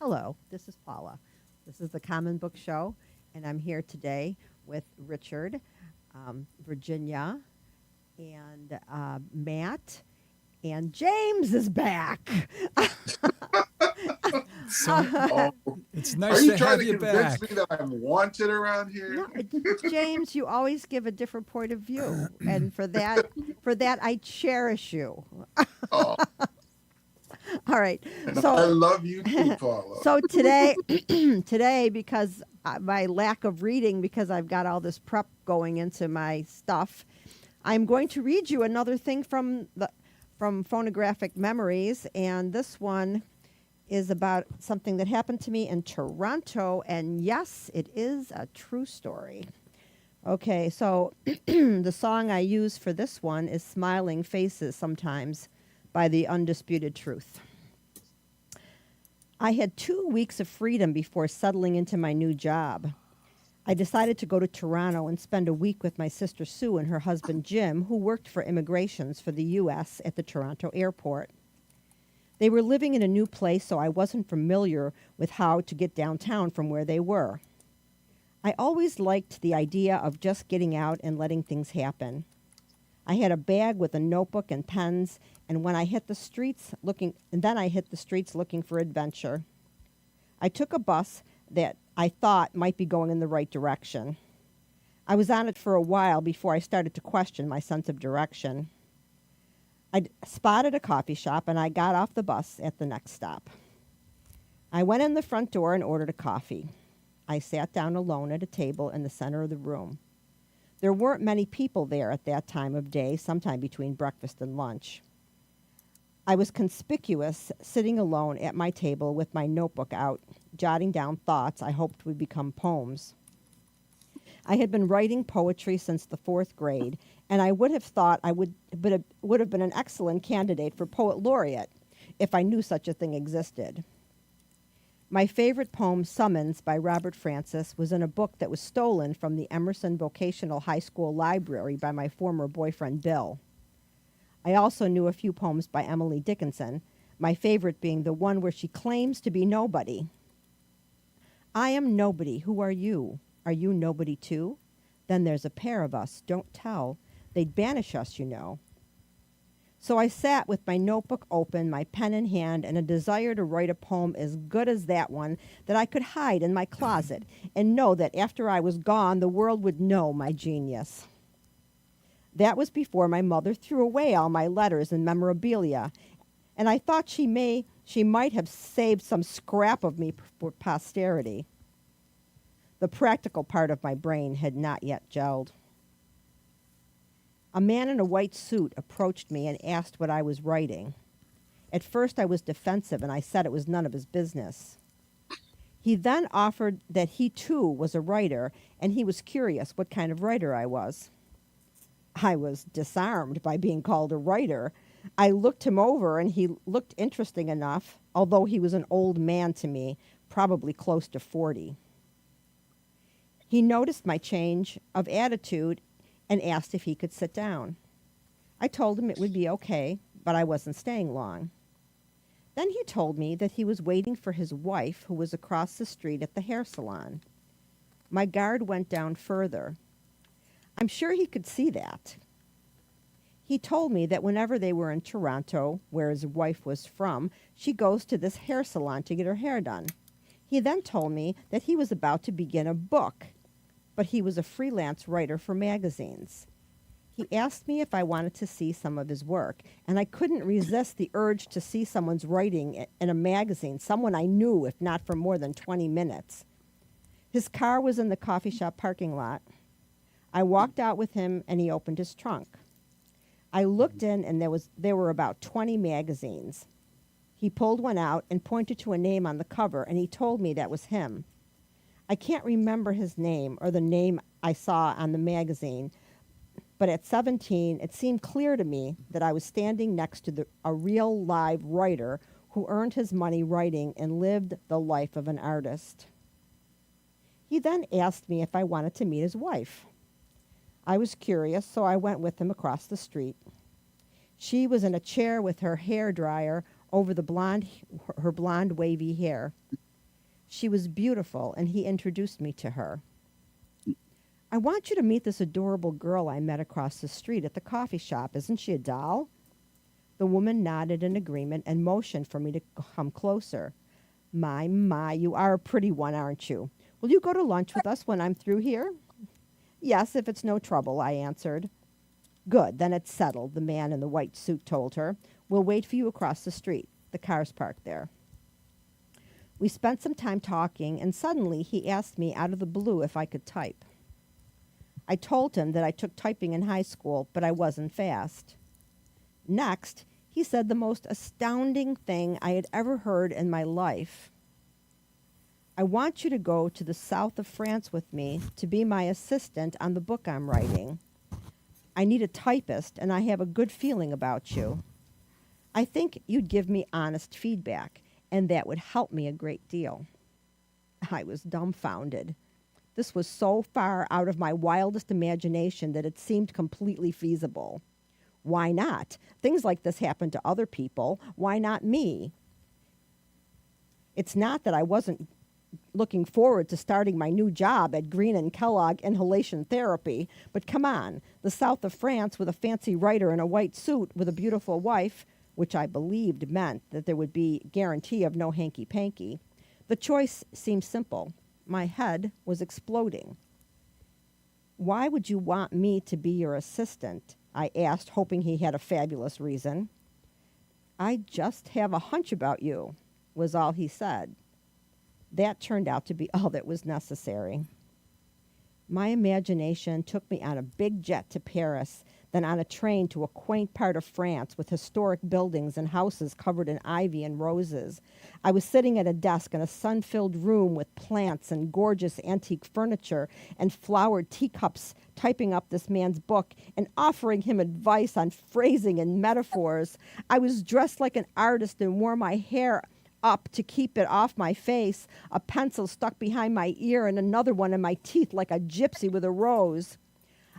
Hello, this is Paula. This is the Common Book Show, and I'm here today with Richard, Virginia, and Matt, and James is back. So Oh, it's are nice you to trying have to you convince me back. that I'm wanted around here? No, James, you always give a different point of view, and for that, I cherish you. Oh, All right, and I so love you too, Paula. so today, today because my lack of reading, because I've got all this prep going into my stuff, I'm going to read you another thing from phonographic memories, and this one is about something that happened to me in Toronto, and yes, it is a true story. Okay, so the song I use for this one is Smiling Faces Sometimes by The Undisputed Truth. I had 2 weeks of freedom before settling into my new job. I decided to go to Toronto and spend a week with my sister Sue and her husband Jim, who worked for immigrations for the U.S. at the Toronto airport. They were living in a new place, so I wasn't familiar with how to get downtown from where they were. I always liked the idea of just getting out and letting things happen. I had a bag with a notebook and pens, and when I hit the streets looking for adventure. I took a bus that I thought might be going in the right direction. I was on it for a while before I started to question my sense of direction. I spotted a coffee shop, and I got off the bus at the next stop. I went in the front door and ordered a coffee. I sat down alone at a table in the center of the room. There weren't many people there at that time of day, sometime between breakfast and lunch. I was conspicuous, sitting alone at my table with my notebook out, jotting down thoughts I hoped would become poems. I had been writing poetry since the 4th grade, and I would have thought I would have been an excellent candidate for poet laureate if I knew such a thing existed. My favorite poem, Summons, by Robert Francis, was in a book that was stolen from the Emerson Vocational High School library by my former boyfriend, Bill. I also knew a few poems by Emily Dickinson, my favorite being the one where she claims to be nobody. I am nobody. Who are you? Are you nobody too? Then there's a pair of us. Don't tell. They'd banish us, you know. So I sat with my notebook open, my pen in hand, and a desire to write a poem as good as that one that I could hide in my closet and know that after I was gone, the world would know my genius. That was before my mother threw away all my letters and memorabilia, and I thought she might have saved some scrap of me for posterity. The practical part of my brain had not yet gelled. A man in a white suit approached me and asked what I was writing. At first I was defensive, and I said it was none of his business. He then offered that he too was a writer, and he was curious what kind of writer I was. I was disarmed by being called a writer. I looked him over, and he looked interesting enough, although he was an old man to me, probably close to 40. He noticed my change of attitude and asked if he could sit down. I told him it would be okay, but I wasn't staying long. Then he told me that he was waiting for his wife, who was across the street at the hair salon. My guard went down further. I'm sure he could see that. He told me that whenever they were in Toronto, where his wife was from, she goes to this hair salon to get her hair done. He then told me that he was about to begin a book, but he was a freelance writer for magazines. He asked me if I wanted to see some of his work, and I couldn't resist the urge to see someone's writing in a magazine, someone I knew, if not for more than 20 minutes. His car was in the coffee shop parking lot. I walked out with him, and he opened his trunk. I looked in, and there were about 20 magazines. He pulled one out and pointed to a name on the cover, and he told me that was him. I can't remember his name or the name I saw on the magazine, but at 17, it seemed clear to me that I was standing next to a real live writer who earned his money writing and lived the life of an artist. He then asked me if I wanted to meet his wife. I was curious, so I went with him across the street. She was in a chair with her hair dryer over her blonde wavy hair. She was beautiful, and he introduced me to her. I want you to meet this adorable girl I met across the street at the coffee shop. Isn't she a doll? The woman nodded in agreement and motioned for me to come closer. My, you are a pretty one, aren't you? Will you go to lunch with us when I'm through here? Yes, if it's no trouble, I answered. Good, then it's settled, the man in the white suit told her. We'll wait for you across the street. The car's parked there. We spent some time talking, and suddenly he asked me out of the blue if I could type. I told him that I took typing in high school, but I wasn't fast. Next, he said the most astounding thing I had ever heard in my life. I want you to go to the south of France with me to be my assistant on the book I'm writing. I need a typist, and I have a good feeling about you. I think you'd give me honest feedback, and that would help me a great deal. I was dumbfounded. This was so far out of my wildest imagination that it seemed completely feasible. Why not? Things like this happen to other people. Why not me? It's not that I wasn't looking forward to starting my new job at Green and Kellogg Inhalation Therapy, but come on, the south of France with a fancy writer in a white suit with a beautiful wife, which I believed meant that there would be guarantee of no hanky-panky. The choice seemed simple. My head was exploding. Why would you want me to be your assistant? I asked, hoping he had a fabulous reason. I just have a hunch about you, was all he said. That turned out to be all that was necessary. My imagination took me on a big jet to Paris, then on a train to a quaint part of France with historic buildings and houses covered in ivy and roses. I was sitting at a desk in a sun-filled room with plants and gorgeous antique furniture and flowered teacups, typing up this man's book and offering him advice on phrasing and metaphors. I was dressed like an artist and wore my hair up to keep it off my face, a pencil stuck behind my ear and another one in my teeth like a gypsy with a rose.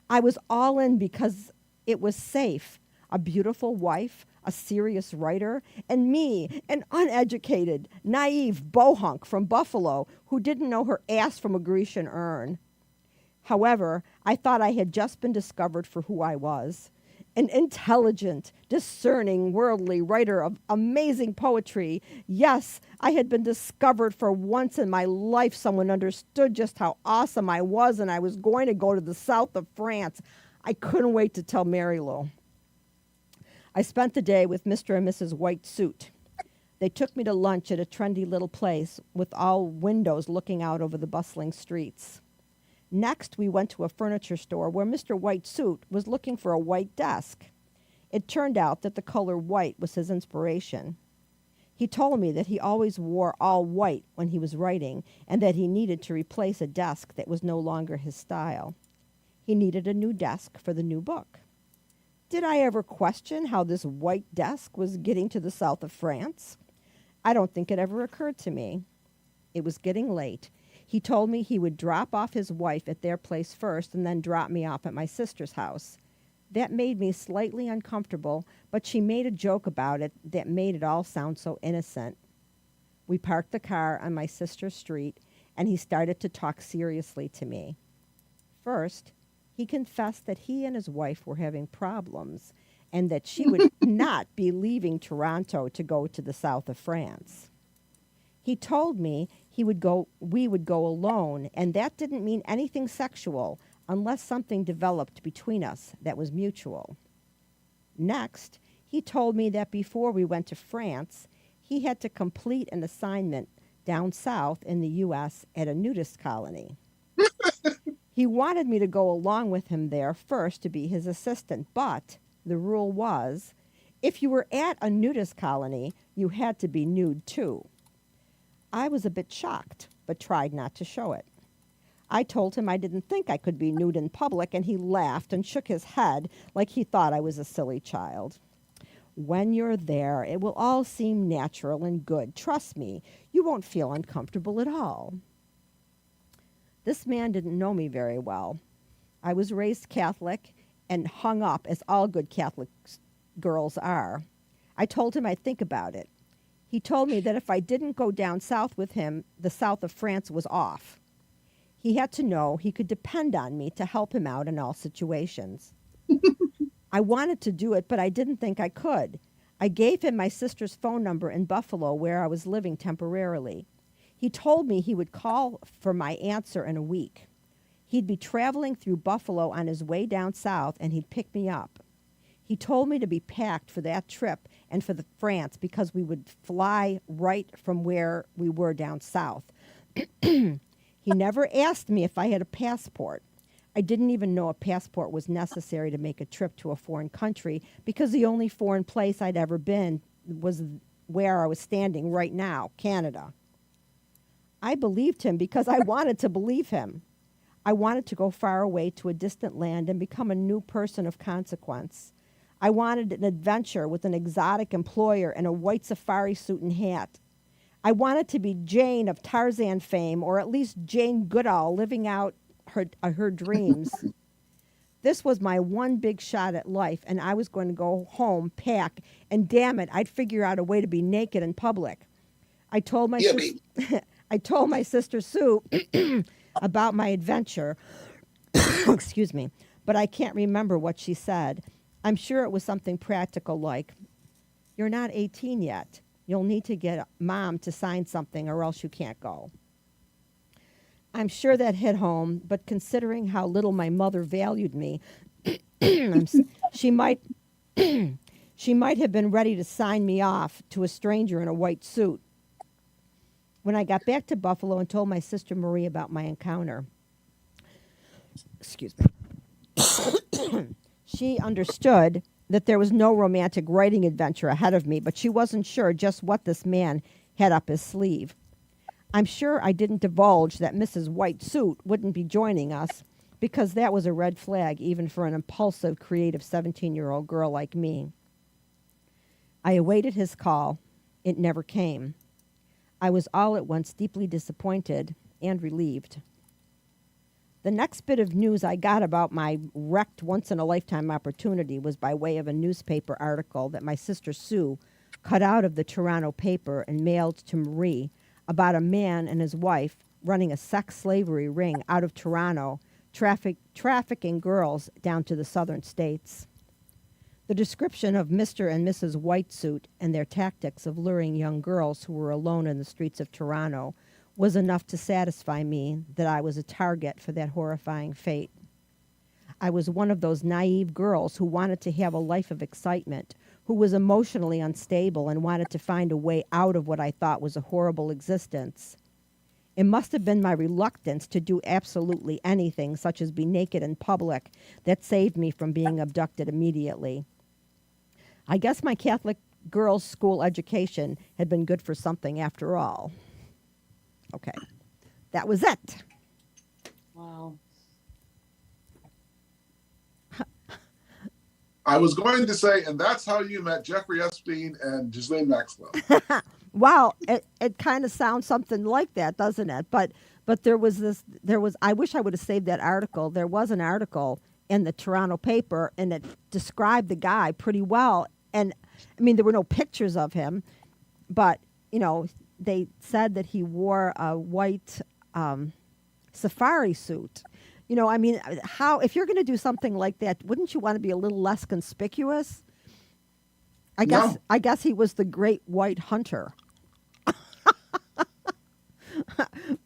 I was all in because it was safe. A beautiful wife, a serious writer, and me, an uneducated, naive bohunk from Buffalo who didn't know her ass from a Grecian urn. However, I thought I had just been discovered for who I was. An intelligent, discerning, worldly writer of amazing poetry. Yes, I had been discovered for once in my life. Someone understood just how awesome I was, and I was going to go to the south of France. I couldn't wait to tell Mary Lou. I spent the day with Mr. and Mrs. White Suit. They took me to lunch at a trendy little place with all windows looking out over the bustling streets. Next, we went to a furniture store where Mr. White Suit was looking for a white desk. It turned out that the color white was his inspiration. He told me that he always wore all white when he was writing and that he needed to replace a desk that was no longer his style. He needed a new desk for the new book. Did I ever question how this white desk was getting to the south of France? I don't think it ever occurred to me. It was getting late. He told me he would drop off his wife at their place first and then drop me off at my sister's house. That made me slightly uncomfortable, but she made a joke about it that made it all sound so innocent. We parked the car on my sister's street, and he started to talk seriously to me. First, he confessed that he and his wife were having problems and that she would not be leaving Toronto to go to the south of France. He told me we would go alone, and that didn't mean anything sexual unless something developed between us that was mutual. Next, he told me that before we went to France, he had to complete an assignment down south in the U.S. at a nudist colony. He wanted me to go along with him there first to be his assistant, but the rule was, if you were at a nudist colony, you had to be nude too. I was a bit shocked, but tried not to show it. I told him I didn't think I could be nude in public, and he laughed and shook his head like he thought I was a silly child. When you're there, it will all seem natural and good. Trust me, you won't feel uncomfortable at all. This man didn't know me very well. I was raised Catholic and hung up, as all good Catholic girls are. I told him I'd think about it. He told me that if I didn't go down south with him, the south of France was off. He had to know he could depend on me to help him out in all situations. I wanted to do it, but I didn't think I could. I gave him my sister's phone number in Buffalo, where I was living temporarily. He told me he would call for my answer in a week. He'd be traveling through Buffalo on his way down south, and he'd pick me up. He told me to be packed for that trip and for the France because we would fly right from where we were down south. He never asked me if I had a passport. I didn't even know a passport was necessary to make a trip to a foreign country because the only foreign place I'd ever been was where I was standing right now, Canada. I believed him because I wanted to believe him. I wanted to go far away to a distant land and become a new person of consequence. I wanted an adventure with an exotic employer and a white safari suit and hat. I wanted to be Jane of Tarzan fame, or at least Jane Goodall living out her dreams. This was my one big shot at life, and I was going to go home, pack, and damn it, I'd figure out a way to be naked in public. I told my I told my sister Sue about my adventure. Excuse me, but I can't remember what she said. I'm sure it was something practical like, "You're not 18 yet. You'll need to get Mom to sign something or else you can't go." I'm sure that hit home, but considering how little my mother valued me, she might she might have been ready to sign me off to a stranger in a white suit. When I got back to Buffalo and told my sister Marie about my encounter, excuse me, she understood that there was no romantic writing adventure ahead of me, but she wasn't sure just what this man had up his sleeve. I'm sure I didn't divulge that Mrs. White Suit wouldn't be joining us, because that was a red flag even for an impulsive, creative 17-year-old girl like me. I awaited his call. It never came. I was all at once deeply disappointed and relieved. The next bit of news I got about my wrecked once-in-a-lifetime opportunity was by way of a newspaper article that my sister Sue cut out of the Toronto paper and mailed to Marie about a man and his wife running a sex slavery ring out of Toronto, trafficking girls down to the southern states. The description of Mr. and Mrs. Whitesuit and their tactics of luring young girls who were alone in the streets of Toronto was enough to satisfy me that I was a target for that horrifying fate. I was one of those naive girls who wanted to have a life of excitement, who was emotionally unstable and wanted to find a way out of what I thought was a horrible existence. It must have been my reluctance to do absolutely anything, such as be naked in public, that saved me from being abducted immediately. I guess my Catholic girls' school education had been good for something after all. Okay, that was it. Wow. I was going to say, and that's how you met Jeffrey Epstein and Ghislaine Maxwell. Wow, it kind of sounds something like that, doesn't it? But there was, I wish I would have saved that article. There was an article in the Toronto paper, and it described the guy pretty well. And, I mean, there were no pictures of him, but, you know, they said that he wore a white safari suit. You know, I mean, if you're going to do something like that, wouldn't you want to be a little less conspicuous? I guess he was the great white hunter.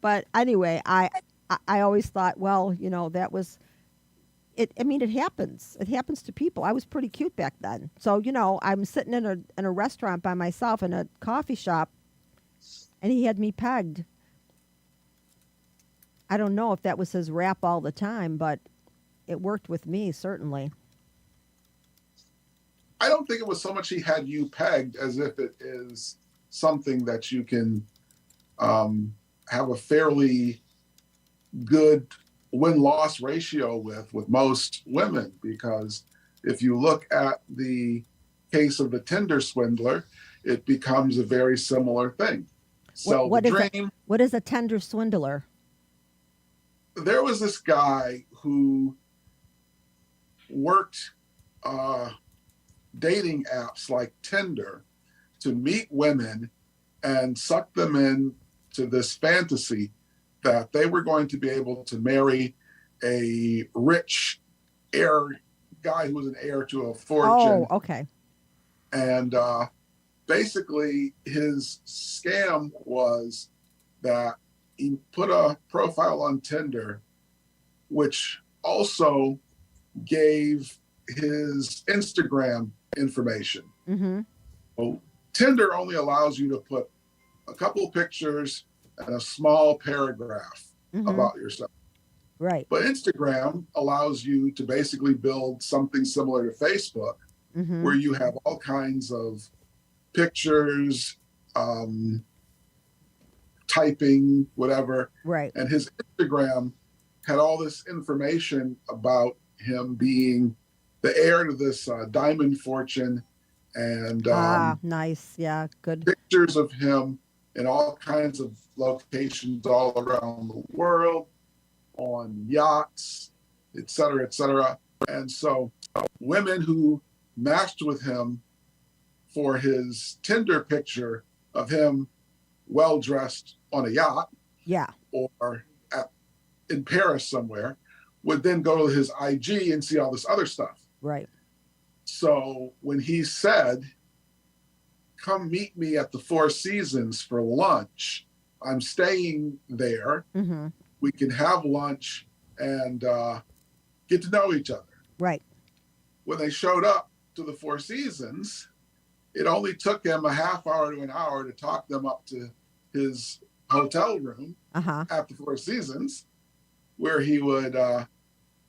But anyway, I always thought, well, you know, that was it. I mean, it happens. It happens to people. I was pretty cute back then. So, you know, I'm sitting in a restaurant by myself in a coffee shop, and he had me pegged. I don't know if that was his rap all the time, but it worked with me, certainly. I don't think it was so much he had you pegged as if it is something that you can have a fairly good win-loss ratio with most women, because if you look at the case of the Tinder swindler, it becomes a very similar thing. So what is a Tinder swindler? There was this guy who worked dating apps like Tinder to meet women and sucked them in to this fantasy that they were going to be able to marry a rich heir guy who was an heir to a Oh, fortune. okay. And basically, his scam was that he put a profile on Tinder, which also gave his Instagram information. Mm-hmm. So Tinder only allows you to put a couple of pictures and a small paragraph Mm-hmm. about yourself. Right. But Instagram allows you to basically build something similar to Facebook, Mm-hmm. where you have all kinds of pictures, typing, whatever. Right. And his Instagram had all this information about him being the heir to this diamond fortune, and Nice. Yeah, good. pictures of him in all kinds of locations all around the world, on yachts, et cetera, et cetera. And so women who matched with him for his Tinder picture of him well dressed on a yacht Yeah. or in Paris somewhere would then go to his IG and see all this other stuff. Right. So when he said, "Come meet me at the Four Seasons for lunch," I'm staying there. Mm-hmm. We can have lunch and get to know each other. Right. When they showed up to the Four Seasons, it only took him a half hour to an hour to talk them up to his hotel room Uh-huh. at the Four Seasons, where he would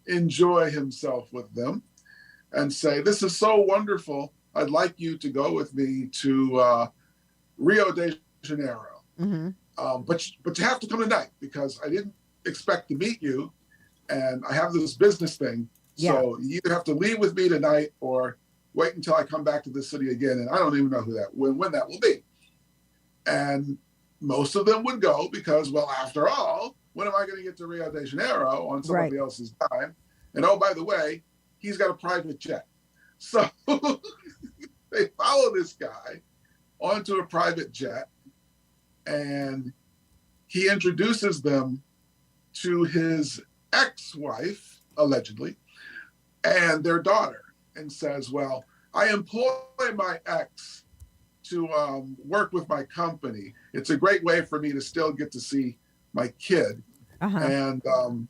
enjoy himself with them and say, "This is so wonderful. I'd like you to go with me to Rio de Janeiro. Mm-hmm. But you have to come tonight because I didn't expect to meet you, and I have this business thing. So you either have to leave with me tonight or wait until I come back to the city again." And I don't even know when that will be. And most of them would go because, well, after all, when am I going to get to Rio de Janeiro on somebody else's dime? And oh, by the way, he's got a private jet. So they follow this guy onto a private jet, and he introduces them to his ex-wife, allegedly, and their daughter, and says, "Well, I employ my ex to work with my company. It's a great way for me to still get to see my kid. Uh-huh. And,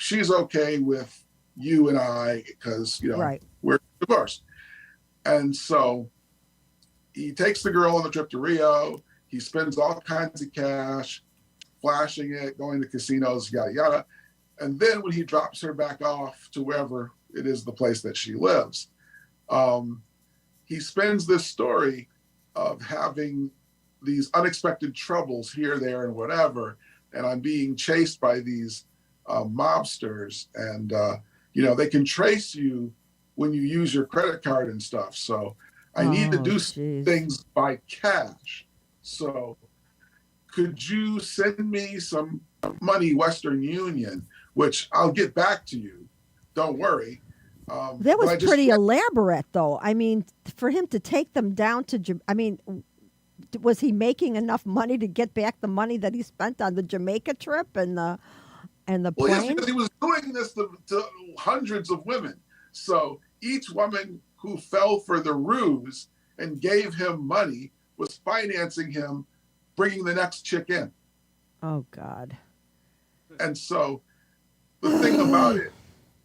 she's okay with you and I because, we're divorced." And so he takes the girl on the trip to Rio. He spends all kinds of cash, flashing it, going to casinos, yada, yada. And then when he drops her back off to wherever it is, the place that she lives, he spins this story of having these unexpected troubles here, there, and whatever. And I'm being chased by these mobsters. And, they can trace you when you use your credit card and stuff. So I need to do things by cash. So could you send me some money, Western Union, which I'll get back to you. Don't worry. That was pretty elaborate, though. I mean, for him to take them down to, was he making enough money to get back the money that he spent on the Jamaica trip and the plane? Well, yes, because he was doing this to hundreds of women. So each woman who fell for the ruse and gave him money was financing him bringing the next chick in. Oh, God. And so the thing about it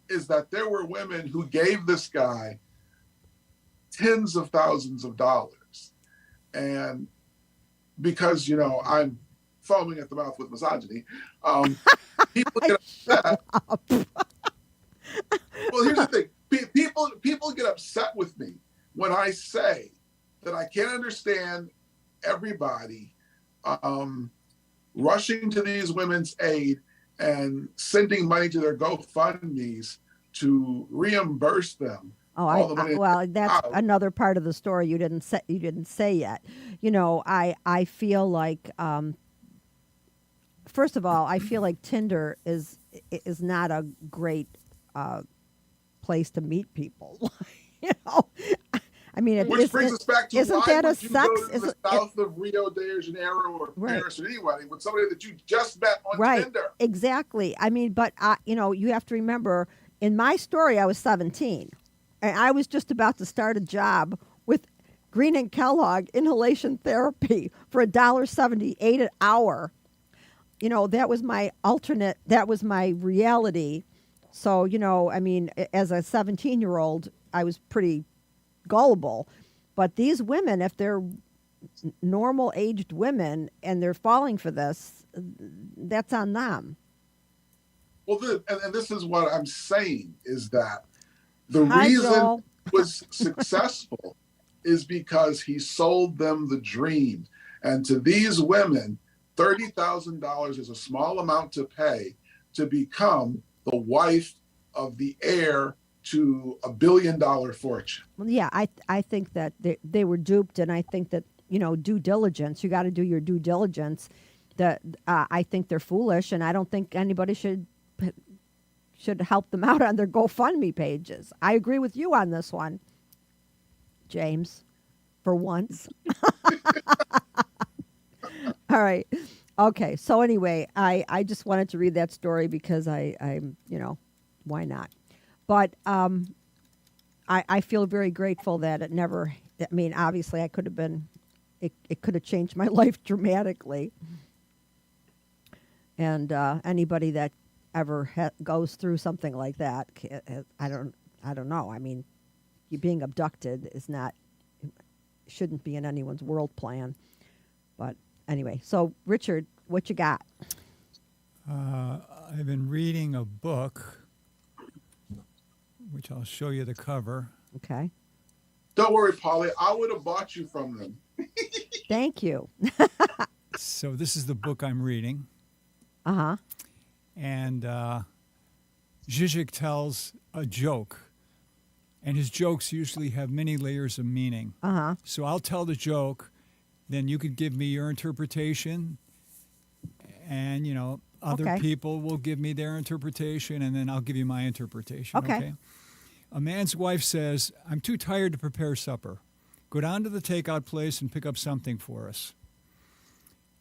is that there were women who gave this guy tens of thousands of dollars. And because, I'm foaming at the mouth with misogyny, people get upset. Well, here's the thing. People get upset with me when I say that I can't understand everybody rushing to these women's aid and sending money to their GoFundMes to reimburse them. Well, that's another part of the story you didn't say yet. I feel like first of all, I feel like Tinder is not a great place to meet people. I mean, Which brings us back to isn't why that a would you sex? go to the south of Rio de Janeiro or Right. Paris or anywhere with somebody that you just met on Right. Tinder? Exactly. I mean, but you have to remember, in my story, I was 17, and I was just about to start a job with Green and Kellogg inhalation therapy for $1.78 an hour. That was my alternate. That was my reality. So I mean, as a 17-year-old, I was pretty gullible. But these women, if they're normal aged women and they're falling for this, that's on them. Well, and this is what I'm saying is that the Hi, reason Joel. he was successful is because he sold them the dream. And to these women, $30,000 is a small amount to pay to become the wife of the heir to $1 billion fortune. Well, yeah, I think that they were duped, and I think that due diligence. You got to do your due diligence. That I think they're foolish, and I don't think anybody should help them out on their GoFundMe pages. I agree with you on this one, James, for once. All right. Okay. So anyway, I just wanted to read that story because I'm why not? But I feel very grateful that it never. I mean, obviously, I could have been. It could have changed my life dramatically. And anybody that ever goes through something like that, I don't know. I mean, you being abducted shouldn't be in anyone's world plan. But anyway, so Richard, what you got? I've been reading a book, which I'll show you the cover. Okay. Don't worry, Polly. I would have bought you from them. Thank you. So this is the book I'm reading. Uh-huh. And Zizek tells a joke. And his jokes usually have many layers of meaning. Uh-huh. So I'll tell the joke, then you could give me your interpretation. And, other Okay. people will give me their interpretation, and then I'll give you my interpretation. Okay. A man's wife says, "I'm too tired to prepare supper. Go down to the takeout place and pick up something for us."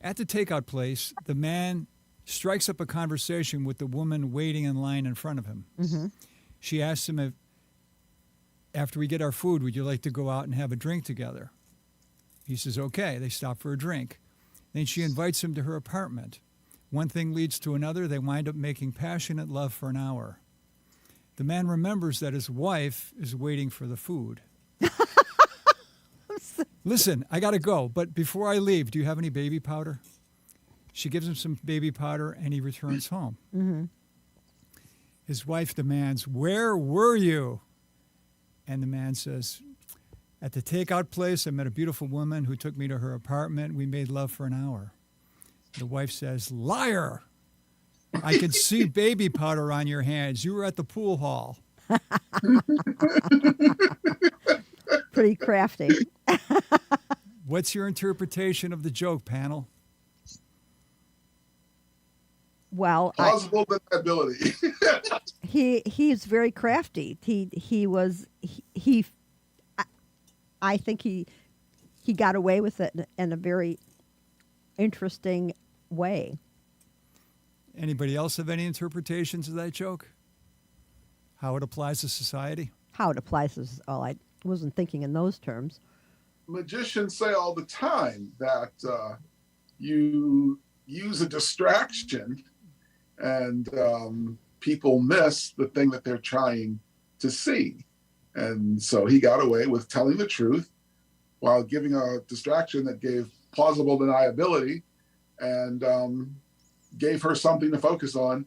At the takeout place, the man strikes up a conversation with the woman waiting in line in front of him. Mm-hmm. She asks him if, after we get our food, would you like to go out and have a drink together? He says, okay. They stop for a drink. Then she invites him to her apartment. One thing leads to another. They wind up making passionate love for an hour. The man remembers that his wife is waiting for the food. Listen, I got to go, but before I leave, do you have any baby powder? She gives him some baby powder, and he returns home. Mm-hmm. His wife demands, "Where were you?" And the man says, "At the takeout place, I met a beautiful woman who took me to her apartment. We made love for an hour." The wife says, "Liar! I can see baby powder on your hands. You were at the pool hall." Pretty crafty. What's your interpretation of the joke, panel? Well, Plausible deniability. he's very crafty. I think he got away with it in a very interesting way. Anybody else have any interpretations of that joke? How it applies to society? How it applies is all. I wasn't thinking in those terms. Magicians say all the time that you use a distraction and people miss the thing that they're trying to see. And so he got away with telling the truth while giving a distraction that gave plausible deniability and gave her something to focus on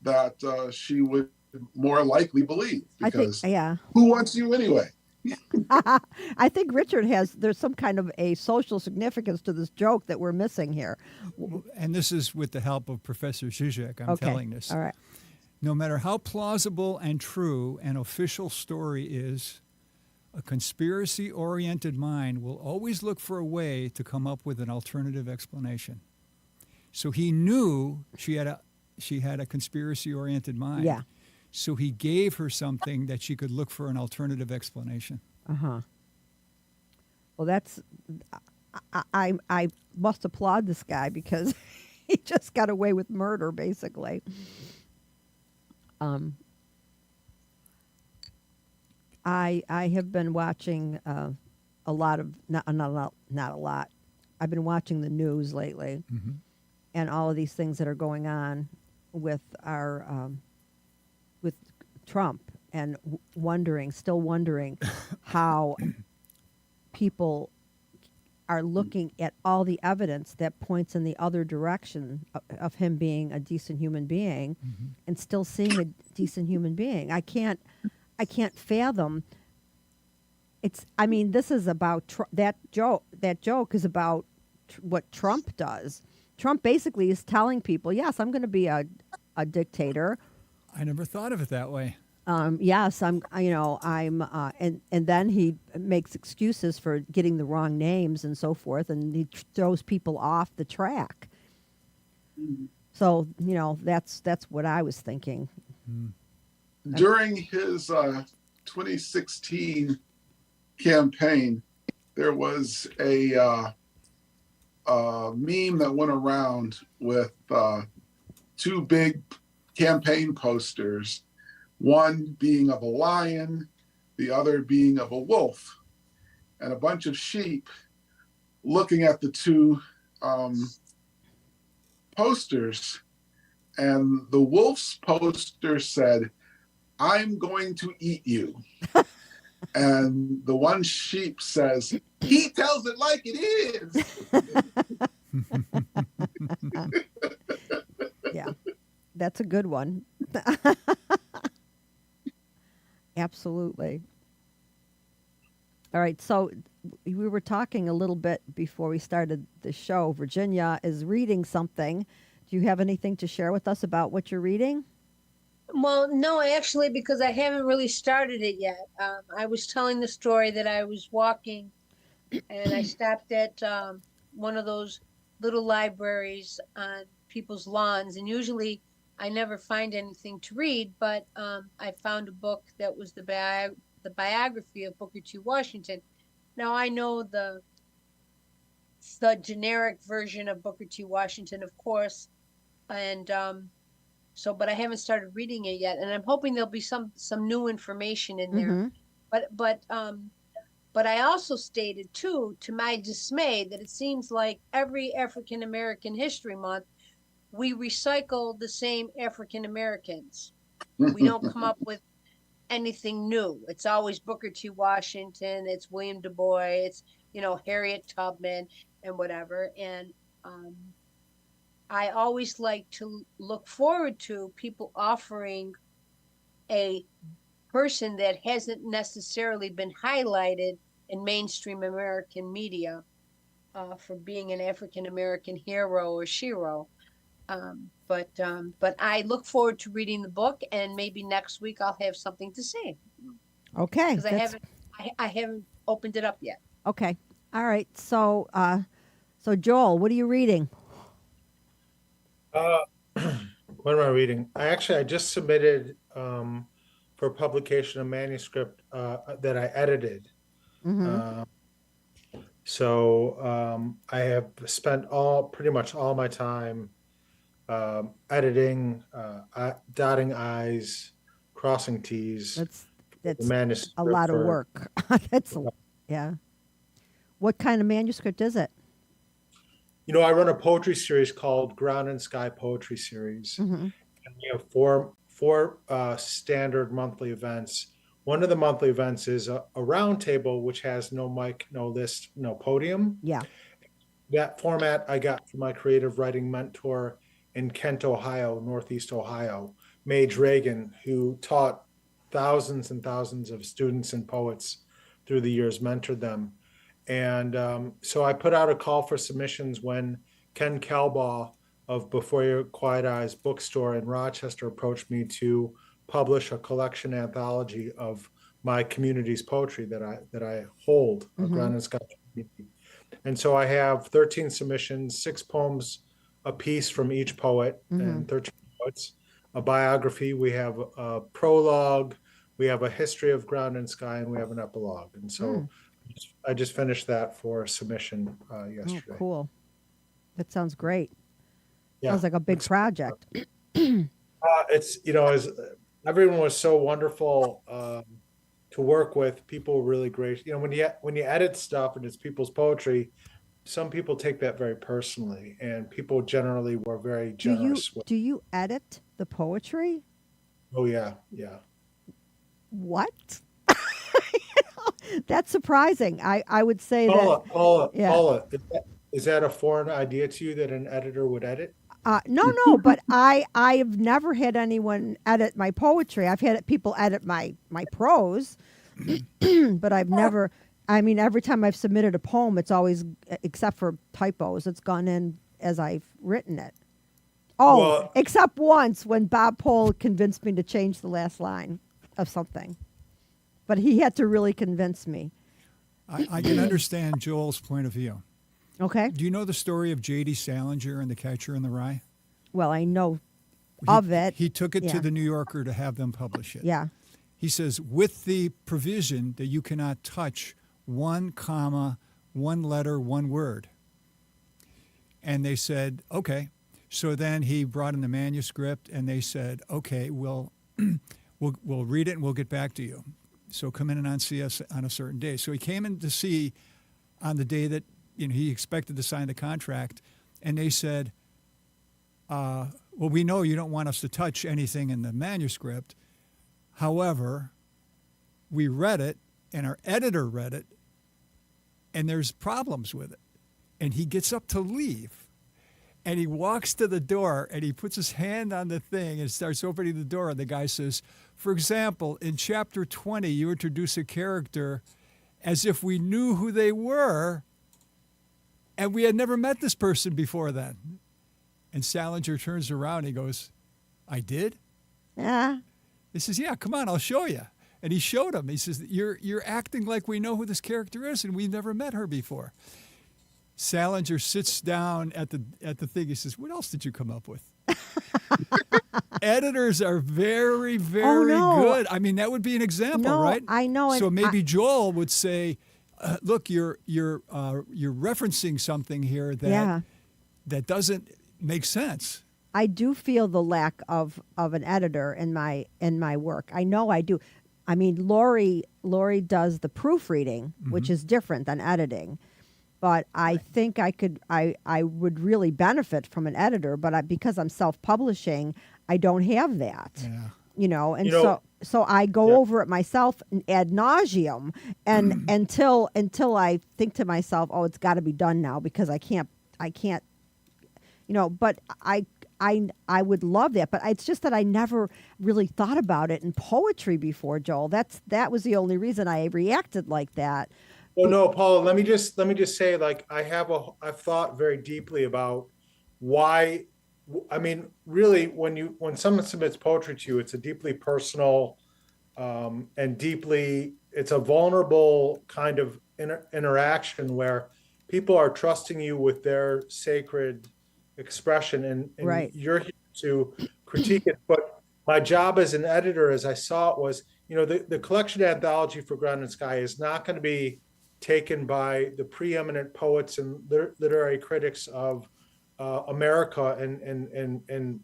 that she would more likely believe. Because who wants you anyway? I think Richard there's some kind of a social significance to this joke that we're missing here. And this is with the help of Professor Zizek, I'm telling this. All right. No matter how plausible and true an official story is, a conspiracy-oriented mind will always look for a way to come up with an alternative explanation. So he knew she had a conspiracy-oriented mind. Yeah. So he gave her something that she could look for an alternative explanation. Uh-huh. Well, that's I must applaud this guy because he just got away with murder, basically. Um, I have been watching a lot of not a lot. I've been watching the news lately, and all of these things that are going on with our with Trump, and still wondering how people are looking at all the evidence that points in the other direction of him being a decent human being, and still seeing a decent human being. I can't fathom. I mean, this is about that joke. That joke is about what Trump does. Trump basically is telling people, yes, I'm going to be a dictator. I never thought of it that way. Yes, and then he makes excuses for getting the wrong names and so forth, and he throws people off the track. So, that's what I was thinking. During his 2016 campaign, there was a meme that went around with two big campaign posters, one being of a lion, the other being of a wolf, and a bunch of sheep looking at the two posters. And the wolf's poster said, "I'm going to eat you." And the one sheep says, "He tells it like it is." Yeah, that's a good one. Absolutely. All right, so we were talking a little bit before we started the show. Virginia is reading something. Do you have anything to share with us about what you're reading? Well, no, actually, because I haven't really started it yet. I was telling the story that I was walking and I stopped at one of those little libraries on people's lawns. And usually I never find anything to read, but I found a book that was the biography of Booker T. Washington. Now, I know the generic version of Booker T. Washington, of course, and but I haven't started reading it yet, and I'm hoping there'll be some new information in there. But I also stated too, to my dismay, that it seems like every African American History Month, we recycle the same African Americans. We don't come up with anything new. It's always Booker T. Washington, it's William Du Bois, it's Harriet Tubman and whatever. And I always like to look forward to people offering a person that hasn't necessarily been highlighted in mainstream American media for being an African American hero or shero. But I look forward to reading the book, and maybe next week I'll have something to say. Okay, because I haven't opened it up yet. Okay, all right. So Joel, what are you reading? What am I reading? I just submitted for publication a manuscript that I edited. So I have spent pretty much all my time editing, dotting I's, crossing T's. That's a lot of work. Yeah. What kind of manuscript is it? I run a poetry series called Ground and Sky Poetry Series. And we have four standard monthly events. One of the monthly events is a round table, which has no mic, no list, no podium. Yeah. That format I got from my creative writing mentor in Kent, Ohio, Northeast Ohio, Mage Reagan, who taught thousands and thousands of students and poets through the years, mentored them. And so I put out a call for submissions when Ken Calbaugh of Before Your Quiet Eyes bookstore in Rochester approached me to publish a collection anthology of my community's poetry that I hold, a Ground and Sky community. And so I have 13 submissions, 6 poems a piece from each poet, and 13 poets, a biography. We have a prologue, we have a history of Ground and Sky, and we have an epilogue. And so I just finished that for submission Oh, yesterday. cool. That sounds great. Yeah. Sounds like a big project. It's, as everyone was so wonderful to work with. People were really great. When you edit stuff and it's people's poetry, some people take that very personally, and people generally were very Do you generous with. do you edit the poetry? Oh yeah, yeah. What? That's surprising. I would say Paula, that. Paula, Yeah. Paula, is that a foreign idea to you that an editor would edit? No, but I've never had anyone edit my poetry. I've had people edit my prose, but I've never. I mean, every time I've submitted a poem, it's always, except for typos, it's gone in as I've written it. Oh, Well- except once when Bob Pohl convinced me to change the last line of something, but he had to really convince me. I can understand Joel's point of view. Okay. Do you know the story of J.D. Salinger and The Catcher in the Rye? Well, I know of it. He took it Yeah. to the New Yorker to have them publish it. Yeah. He says, with the provision that you cannot touch one comma, one letter, one word. And they said, okay. So then he brought in the manuscript, and they said, okay, we'll read it and we'll get back to you. So come in and see us on a certain day. So he came in to see on the day that he expected to sign the contract, and they said, well, we know you don't want us to touch anything in the manuscript. However, we read it, and our editor read it, and there's problems with it. And he gets up to leave, and he walks to the door, and he puts his hand on the thing and starts opening the door, and the guy says, for example, in chapter 20, you introduce a character as if we knew who they were, and we had never met this person before then. And Salinger turns around and he goes, I did? Yeah. He says, yeah, come on, I'll show you. And he showed him. He says, you're acting like we know who this character is, and we've never met her before. Salinger sits down at the thing. He says, what else did you come up with? Editors are very, very good. I mean, that would be an example, No, right? I know. So and maybe Joel would say, look, you're referencing something here that doesn't make sense. I do feel the lack of an editor in my work. I know I do. I mean, Lori does the proofreading, which is different than editing. But I think I would really benefit from an editor, but because I'm self-publishing, I don't have that. Yeah. So I go over it myself ad nauseum, and until I think to myself, oh, it's got to be done now because I can't. But I would love that, but it's just that I never really thought about it in poetry before, Joel. That was the only reason I reacted like that. Well, no, Paula, let me just say, like, I've thought very deeply about why. I mean, really, when someone submits poetry to you, it's a deeply personal and it's a vulnerable kind of interaction where people are trusting you with their sacred expression, and Right. you're here to critique it. But my job as an editor, as I saw it, was, the collection anthology for Ground and Sky is not going to be taken by the preeminent poets and literary critics of America and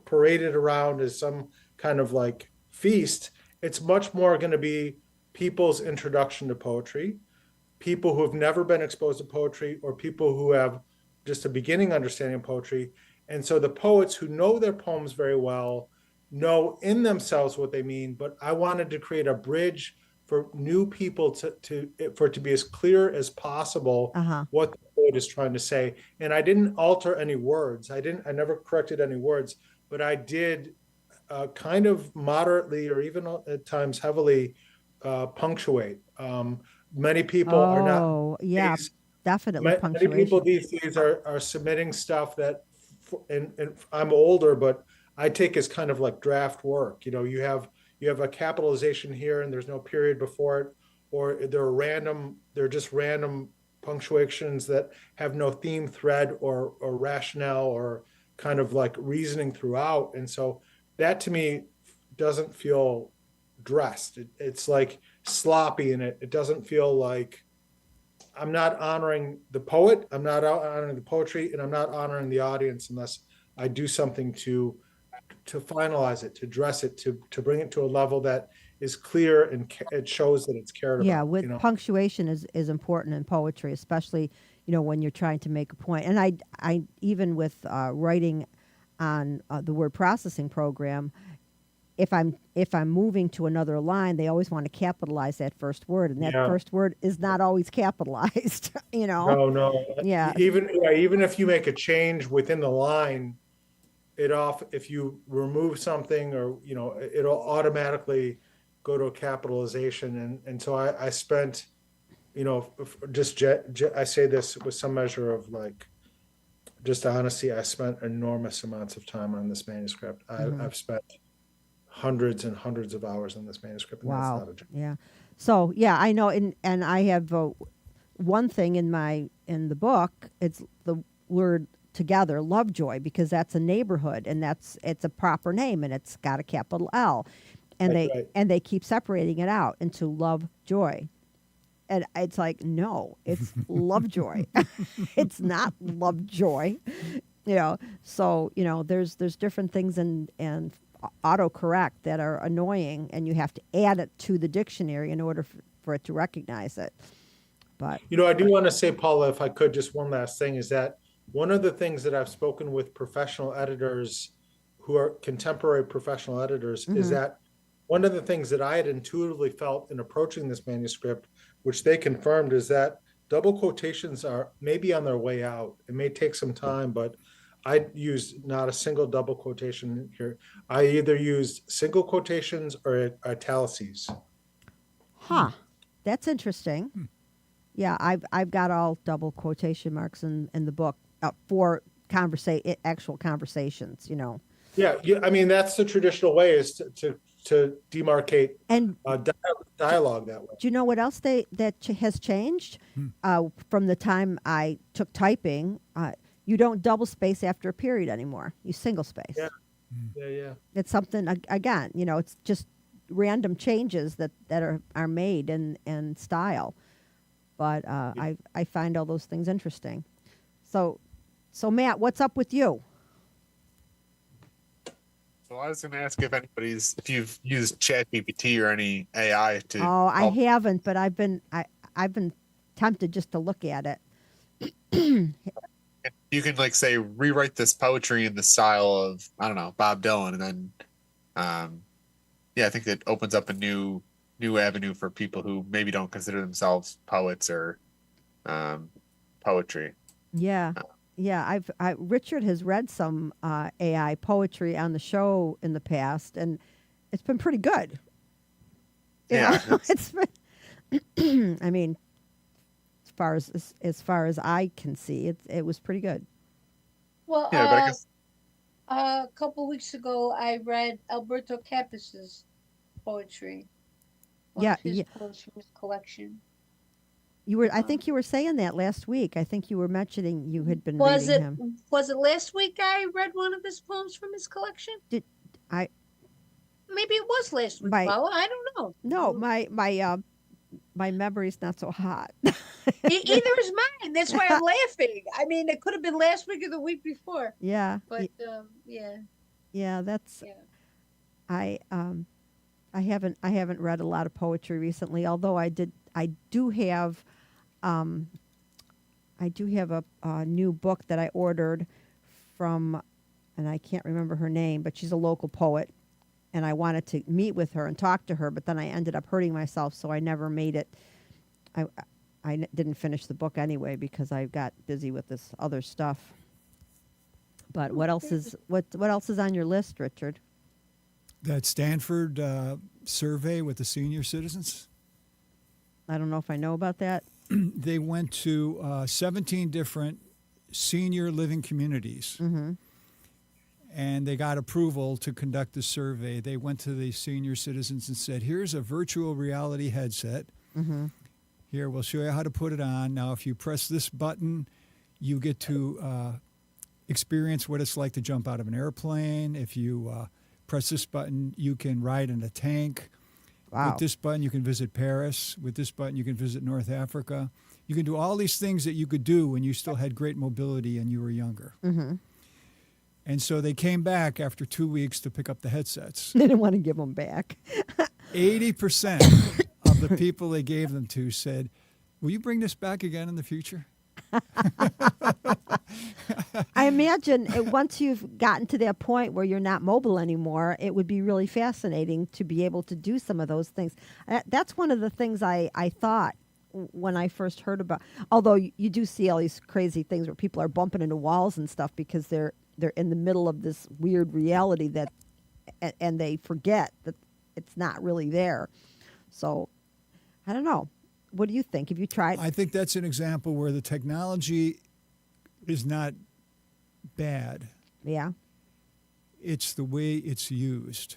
paraded around as some kind of like feast. It's much more going to be people's introduction to poetry, people who have never been exposed to poetry, or people who have just a beginning understanding of poetry. And so the poets who know their poems very well know in themselves what they mean, but I wanted to create a bridge for new people for it to be as clear as possible what the poet is trying to say. And I didn't alter any words. I never corrected any words, but I did kind of moderately, or even at times heavily, punctuate. Many people are not. Oh, yeah, definitely Many punctuation. people these days are submitting stuff that, and I'm older, but I take as kind of like draft work. You have a capitalization here and there's no period before it, or they're just random punctuations that have no theme thread or rationale or kind of like reasoning throughout. And so that to me doesn't feel dressed. It's like sloppy, and it doesn't feel like I'm not honoring the poet, I'm not honoring the poetry, and I'm not honoring the audience unless I do something to finalize it, to dress it, to bring it to a level that is clear and it shows that it's cared Yeah, about. with punctuation is important in poetry, especially when you're trying to make a point. And I even with writing on the word processing program, if I'm moving to another line, they always want to capitalize that first word, and that first word is not always capitalized. No. Yeah. Even if you make a change within the line, if you remove something or it'll automatically go to a capitalization, and so I spent I say this with some measure of like just honesty. I spent enormous amounts of time on this manuscript. I've spent hundreds and hundreds of hours on this manuscript, and that's Wow. not a joke. Yeah. So yeah, I know, and I have one thing in the book. It's the word together, Lovejoy, because that's a neighborhood, and it's a proper name, and it's got a capital L, and they keep separating it out into Lovejoy, and it's like, no, it's Lovejoy. It's not Lovejoy. So there's different things and autocorrect that are annoying, and you have to add it to the dictionary in order for it to recognize it. But I do want to say, Paula, if I could, just one last thing, is that one of the things that I've spoken with professional editors who are contemporary professional editors is that one of the things that I had intuitively felt in approaching this manuscript, which they confirmed, is that double quotations are maybe on their way out. It may take some time, but I used not a single double quotation here. I either used single quotations or italices. Huh. That's interesting. Yeah, I've got all double quotation marks in the book for actual conversations. Yeah, I mean that's the traditional way, is to demarcate And dialogue that way. do you know what else has changed from the time I took typing? You don't double space after a period anymore. You single space. Yeah. It's something, again, it's just random changes that are made in style. But I find all those things interesting. So Matt, what's up with you? So I was going to ask if you've used ChatGPT or any AI to. Oh, I haven't, but I've been tempted just to look at it. You can say rewrite this poetry in the style of, I don't know, Bob Dylan, and then I think that opens up a new avenue for people who maybe don't consider themselves poets or poetry. Yeah. Yeah, Richard has read some AI poetry on the show in the past, and it's been pretty good. It's been, I mean, as far as I can see, it was pretty good. Well, Yeah, but I guess a couple weeks ago, I read Alberto Campus's poetry. His poems from his collection. I think you were saying that last week. I think you were mentioning you had been reading him. Was it last week I read one of his poems from his collection? Maybe it was last week, Paula. I don't know. No, my memory's not so hot. Either is mine. That's why I'm laughing. I mean, it could have been last week or the week before. Yeah. But yeah. Yeah, that's. Yeah. I haven't read a lot of poetry recently, although I do have a new book that I ordered from, and I can't remember her name, but she's a local poet, and I wanted to meet with her and talk to her, but then I ended up hurting myself, so I never made it. I didn't finish the book anyway because I got busy with this other stuff. But what else is on your list, Richard? That Stanford survey with the senior citizens. I don't know if I know about that. They went to 17 different senior living communities. Mm-hmm. And they got approval to conduct the survey. They went to the senior citizens and said, here's a virtual reality headset. Mm-hmm. Here, we'll show you how to put it on. Now, if you press this button, you get to experience what it's like to jump out of an airplane. If you press this button, you can ride in a tank. Wow. With this button, you can visit Paris. With this button, you can visit North Africa. You can do all these things that you could do when you still had great mobility and you were younger. Mm-hmm. And so they came back after 2 weeks to pick up the headsets. They didn't want to give them back. 80% of the people they gave them to said, will you bring this back again in the future? I imagine once you've gotten to that point where you're not mobile anymore, it would be really fascinating to be able to do some of those things. That's one of the things I thought when I first heard about. Although you do see all these crazy things where people are bumping into walls and stuff because they're in the middle of this weird reality that, and they forget that it's not really there. So I don't know. What do you think? Have you tried? I think that's an example where the technology is not bad. Yeah. It's the way it's used.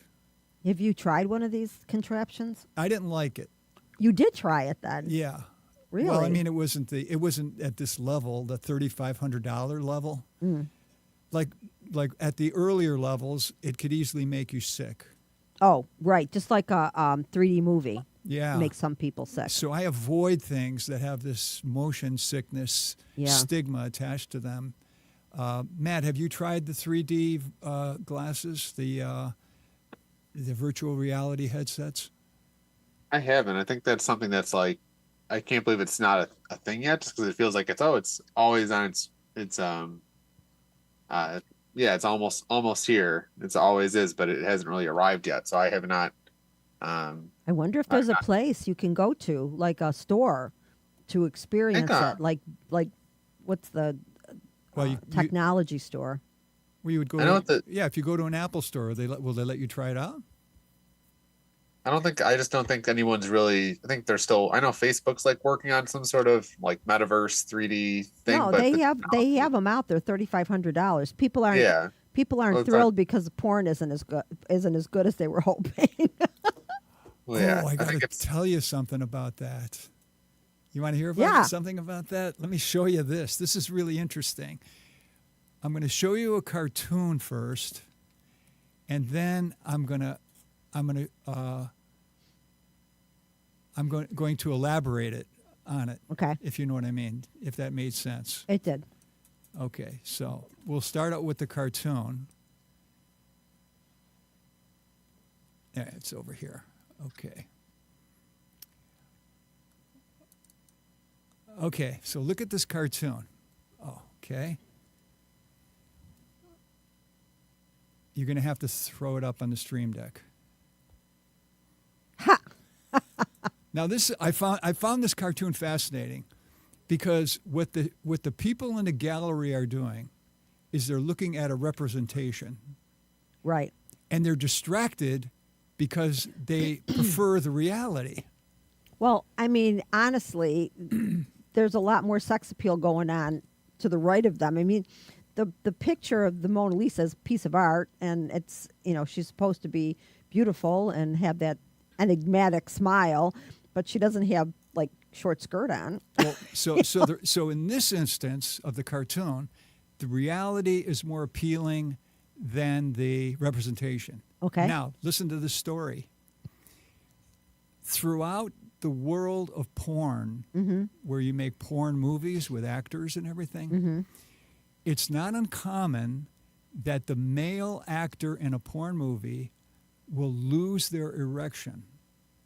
Have you tried one of these contraptions? I didn't like it. You did try it then. Yeah. Really? Well, I mean, it wasn't at this level, the $3,500 level. Mm. Like at the earlier levels, it could easily make you sick. Oh, right. Just like a 3D movie. Yeah. Makes some people sick. So I avoid things that have this motion sickness stigma attached to them. Matt, have you tried the 3D glasses, the virtual reality headsets? I haven't. I think that's something that's like, I can't believe it's not a thing yet, just because it feels like it's always on it's almost here. It's always is, but it hasn't really arrived yet. So I have not. I wonder if there's a place you can go to, like a store, to experience it. Like what's the technology store? Well, you would go. If you go to an Apple store, will they let you try it out? I just don't think anyone's really. I think they're still. I know Facebook's like working on some sort of like metaverse 3D thing. No, but they have them out there, $3,500. People aren't thrilled because the porn isn't as good as they were hoping. Well, I got to tell you something about that. You want to hear about something about that? Let me show you this. This is really interesting. I'm going to show you a cartoon first, and then I'm going to elaborate on it. Okay. If you know what I mean, if that made sense. It did. Okay, so we'll start out with the cartoon. Yeah, it's over here. Okay. Okay, so look at this cartoon. Oh, okay. You're going to have to throw it up on the Stream Deck. Ha! Now I found this cartoon fascinating because what the people in the gallery are doing is they're looking at a representation. Right. And they're distracted because they prefer the reality. Well, I mean, honestly, there's a lot more sex appeal going on to the right of them. I mean, the picture of the Mona Lisa is a piece of art, and it's, she's supposed to be beautiful and have that enigmatic smile, but she doesn't have like short skirt on. Well, so in this instance of the cartoon, the reality is more appealing than the representation. Okay. Now, listen to this story. Throughout the world of porn, where you make porn movies with actors and everything, it's not uncommon that the male actor in a porn movie will lose their erection.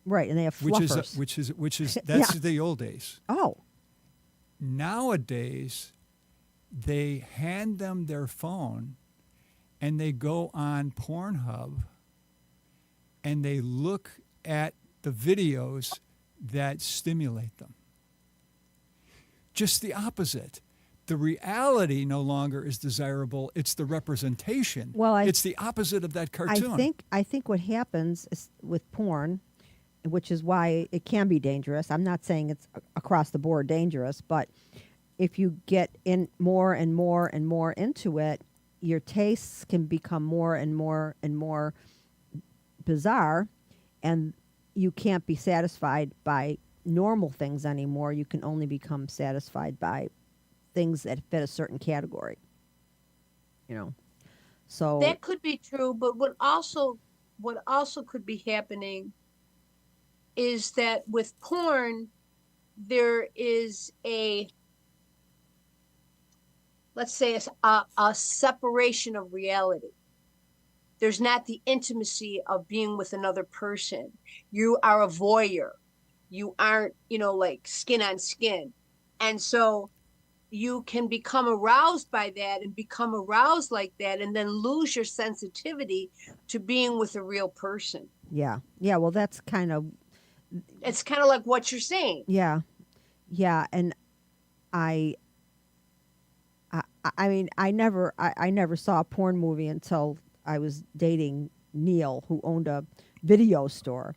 Right, and they have fluffers. Which is that's the old days. Oh. Nowadays, they hand them their phone and they go on Pornhub and they look at the videos that stimulate them. Just the opposite. The reality no longer is desirable. It's the representation. Well, it's the opposite of that cartoon. I think what happens is with porn, which is why it can be dangerous. I'm not saying it's across the board dangerous, but if you get in more and more and more into it, your tastes can become more and more and more bizarre, and you can't be satisfied by normal things anymore. You can only become satisfied by things that fit a certain category. So that could be true, but what also could be happening is that with porn, there is let's say a separation of reality. There's not the intimacy of being with another person. You are a voyeur. You aren't, like skin on skin. And so you can become aroused by that and become aroused like that and then lose your sensitivity to being with a real person. Yeah. Yeah. Well, that's kind of, It's kind of like what you're saying. yeah. Yeah. And I mean, I never saw a porn movie until I was dating Neil, who owned a video store,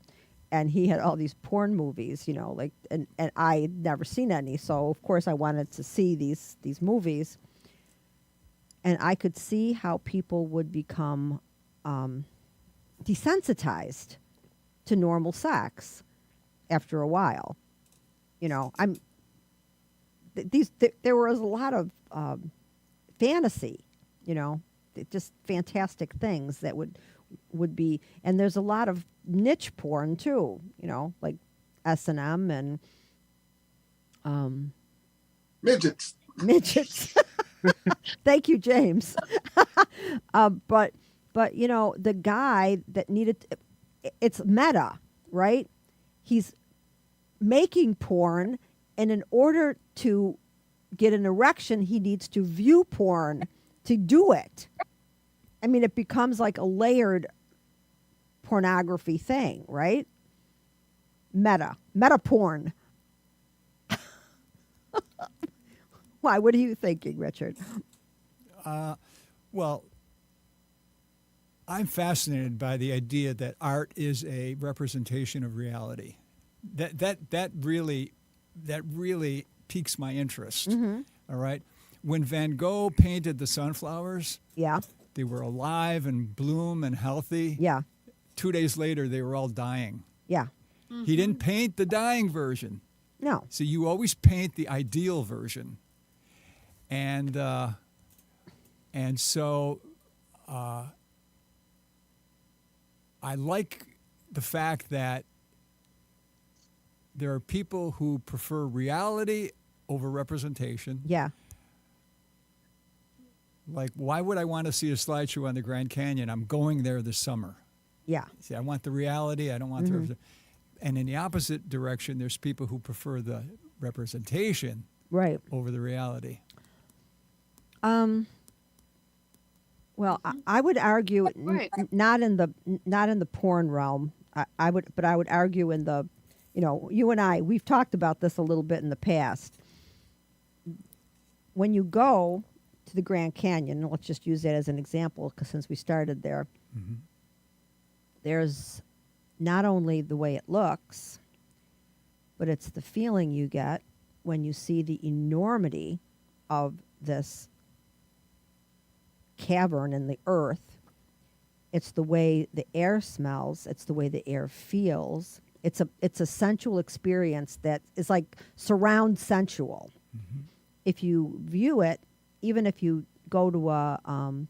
and he had all these porn movies, like, and I had never seen any, so of course I wanted to see these movies, and I could see how people would become desensitized to normal sex after a while. There was a lot of fantasy, just fantastic things that would be, and there's a lot of niche porn too, like S&M and Midgets. midgets. Thank you, James. But the guy that needed, it's meta, right? He's making porn, and in order to get an erection, he needs to view porn to do it. I mean, it becomes like a layered pornography thing, right? Meta porn. Why? What are you thinking, Richard? Well, I'm fascinated by the idea that art is a representation of reality. That really piques my interest. Mm-hmm. All right. When Van Gogh painted the sunflowers, Yeah. they were alive and bloom and healthy. Yeah. 2 days later, they were all dying. Yeah. Mm-hmm. He didn't paint the dying version. No. So you always paint the ideal version. And so I like the fact that there are people who prefer reality over representation. Yeah. Like, why would I want to see a slideshow on the Grand Canyon? I'm going there this summer. Yeah. See, I want the reality. I don't want the and in the opposite direction, there's people who prefer the representation Right. over the reality. Well, I would argue Right. not in the porn realm. I would argue in the, you and I, we've talked about this a little bit in the past. When you go to the Grand Canyon, let's just use that as an example, because since we started there, there's not only the way it looks, but it's the feeling you get when you see the enormity of this cavern in the earth. It's the way the air smells. It's the way the air feels. It's a sensual experience that is like surround sensual. If you view it, even if you go to a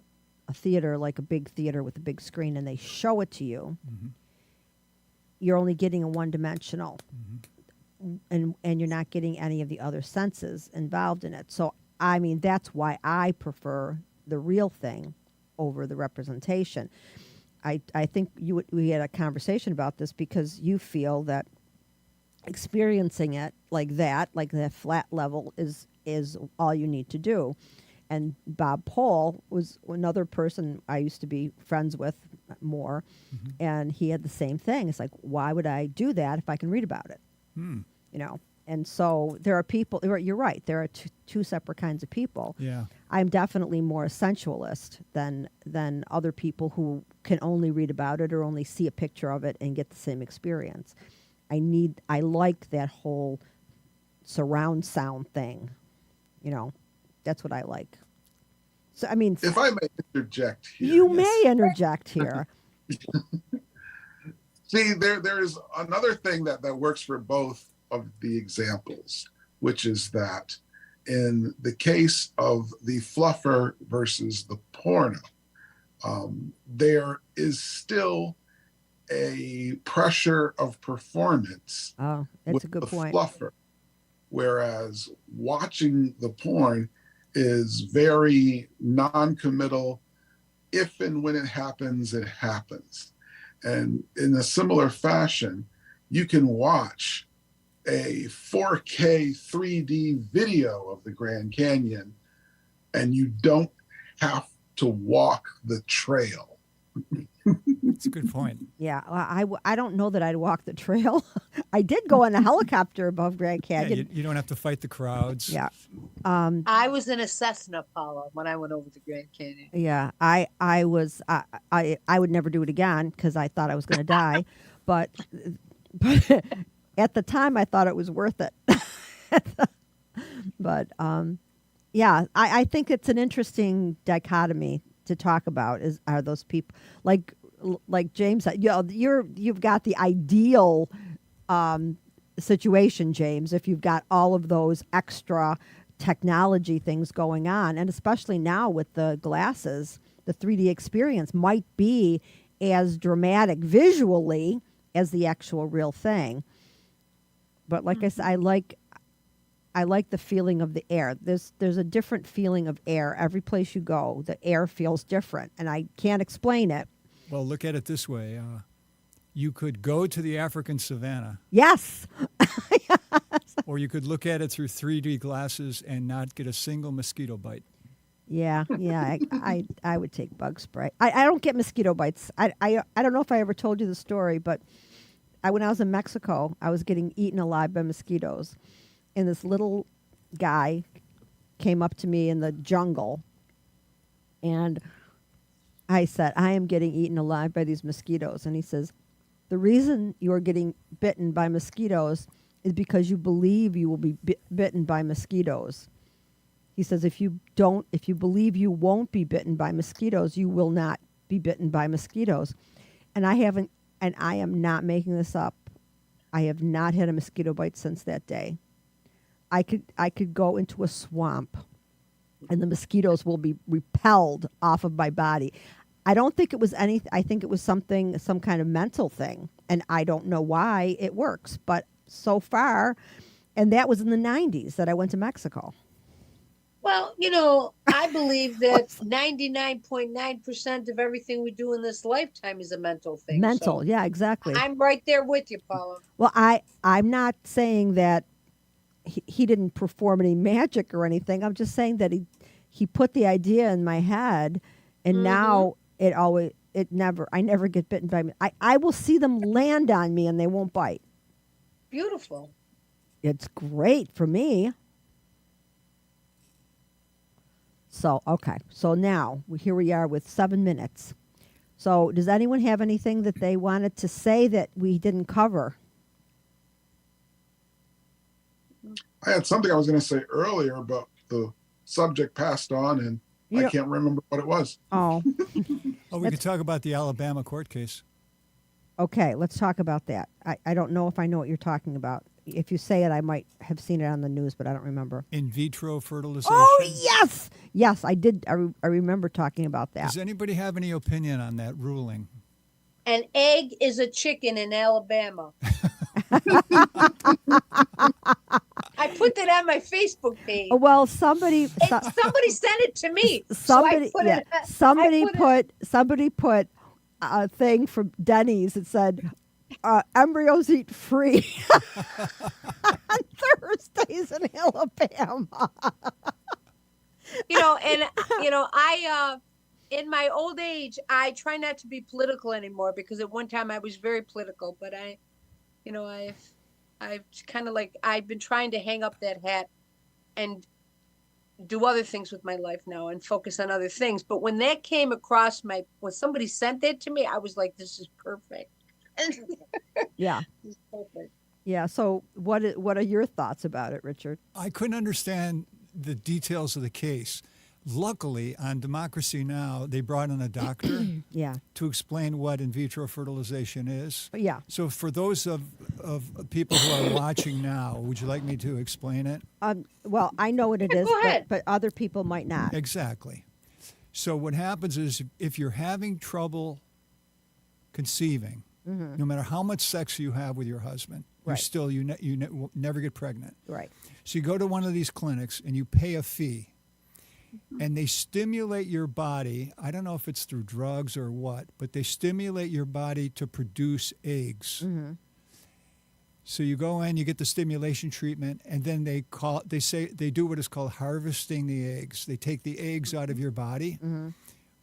theater, like a big theater with a big screen, and they show it to you, you're only getting a one-dimensional, and you're not getting any of the other senses involved in it. So, I mean, that's why I prefer the real thing over the representation. I think we had a conversation about this because you feel that experiencing it like that flat level is all you need to do. And Bob Paul was another person I used to be friends with more, and he had the same thing. It's like, why would I do that if I can read about it? And so there are people. You're right. There are two separate kinds of people. Yeah. I'm definitely more a sensualist than other people who can only read about it or only see a picture of it and get the same experience. I like that whole surround sound thing. That's what I like. So, I mean, If I may interject here. you may interject here. See, there's another thing that works for both of the examples, which is that in the case of the fluffer versus the porno, there is still a pressure of performance Oh, that's with a good the point. fluffer. whereas watching the porn is very non-committal. If and when it happens, it happens. And in a similar fashion, you can watch a 4K 3D video of the Grand Canyon and you don't have to walk the trail. That's a good point. Yeah, I don't know that I'd walk the trail. I did go on a helicopter above Grand Yeah, Canyon. you don't have to fight the crowds. Yeah. I was in a Cessna, Paula, when I went over the Grand Canyon. Yeah, I was I would never do it again because I thought I was going to die, but at the time I thought it was worth it. But yeah, I think it's an interesting dichotomy to talk about. Are those people like James said? You know, you've got the ideal situation, James. If you've got all of those extra technology things going on, and especially now with the glasses, the 3D experience might be as dramatic visually as the actual real thing. But like I said, I like the feeling of the air. There's a different feeling of air every place you go. The air feels different, and I can't explain it. Well, look at it this way. You could go to the African savannah, Yes. or you could look at it through 3D glasses and not get a single mosquito bite. Yeah, I would take bug spray. I don't get mosquito bites. I don't know if I ever told you the story, but when I was in Mexico, I was getting eaten alive by mosquitoes. And this little guy came up to me in the jungle, and I said, I am getting eaten alive by these mosquitoes. And he says, the reason you are getting bitten by mosquitoes is because you believe you will be bitten by mosquitoes. He says, if you believe you won't be bitten by mosquitoes, you will not be bitten by mosquitoes. And I am not making this up. I have not had a mosquito bite since that day. I could go into a swamp and the mosquitoes will be repelled off of my body. I don't think it was anything. I think it was some kind of mental thing. And I don't know why it works. But so far, and that was in the 90s that I went to Mexico. Well, you know, I believe that 99.9% of everything we do in this lifetime is a mental thing. Mental, So yeah, exactly. I'm right there with you, Paula. Well, I'm not saying that he didn't perform any magic or anything. I'm just saying that he put the idea in my head, and now I never get bitten by. I will see them land on me and they won't bite. Beautiful. It's great for me. So, okay. So now here we are with 7 minutes. So does anyone have anything that they wanted to say that we didn't cover? I had something I was going to say earlier, but the subject passed on and I can't remember what it was. Oh. Oh, we could talk about the Alabama court case. Okay, let's talk about that. I don't know if I know what you're talking about. If you say it, I might have seen it on the news, but I don't remember. In vitro fertilization. Oh, yes! Yes, I did. I remember talking about that. Does anybody have any opinion on that ruling? An egg is a chicken in Alabama. I put that on my Facebook page. Well, somebody And somebody sent it to me. somebody so I put yeah, it, somebody put a thing from Denny's that said embryos eat free on Thursdays in Alabama. I in my old age, I try not to be political anymore because at one time I was very political, but I've kind of I've been trying to hang up that hat and do other things with my life now and focus on other things. But when that came across when somebody sent that to me, I was like, this is perfect. Yeah. This is perfect. Yeah. So what are your thoughts about it, Richard? I couldn't understand the details of the case. Luckily, on Democracy Now!, they brought in a doctor Yeah. to explain what in vitro fertilization is. Yeah. So for those of people who are watching now, would you like me to explain it? Well, I know what it is, go ahead. but other people might not. Exactly. So what happens is if you're having trouble conceiving, no matter how much sex you have with your husband, Right. Will never get pregnant. Right. So you go to one of these clinics and you pay a fee, and they stimulate your body. I don't know if it's through drugs or what, but they stimulate your body to produce eggs. Mm-hmm. So you go in, you get the stimulation treatment, and then they do what is called harvesting the eggs. They take the eggs out of your body, Mm-hmm.